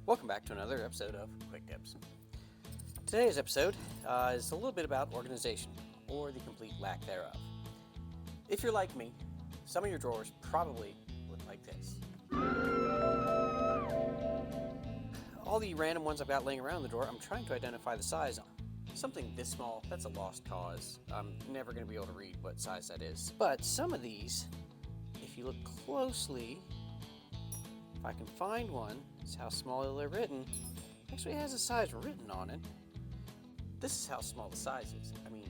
Welcome back to another episode of Quick Tips. Today's episode is a little bit about organization, or the complete lack thereof. If you're like me, some of your drawers probably look like this. All the random ones I've got laying around the drawer, I'm trying to identify the size on. Something this small, that's a lost cause. I'm never going to be able to read what size that is. But some of these, if you look closely, if I can find one, it's how small they're written. Actually, it has a size written on it. This is how small the size is. I mean,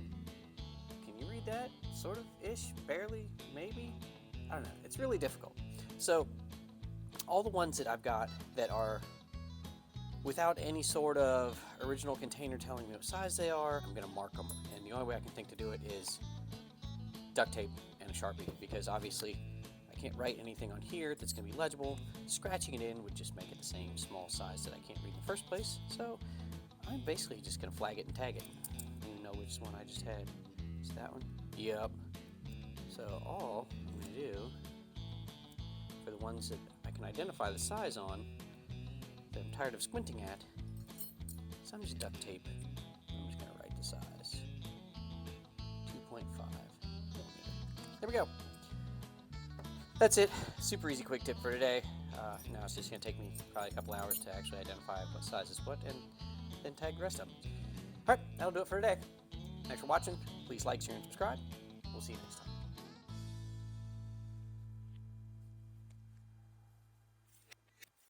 can you read that? Sort of ish, barely, maybe? I don't know. It's really difficult. So, all the ones that I've got that are without any sort of original container telling me what size they are, I'm going to mark them. And the only way I can think to do it is duct tape and a Sharpie, because obviously I can't write anything on here that's going to be legible. Scratching it in would just make it the same small size that I can't read in the first place. So I'm basically just going to flag it and tag it. I don't even know which one I just had. Is that one? Yep. So all I'm going to do for the ones that I can identify the size on, that I'm tired of squinting at, is I'm just duct tape. I'm just going to write the size. 2.5 millimeter. There we go. That's it. Super easy quick tip for today. Now it's just going to take me probably a couple hours to actually identify what size is what and then tag the rest of them. Alright, that'll do it for today. Thanks for watching. Please like, share, and subscribe. We'll see you next time.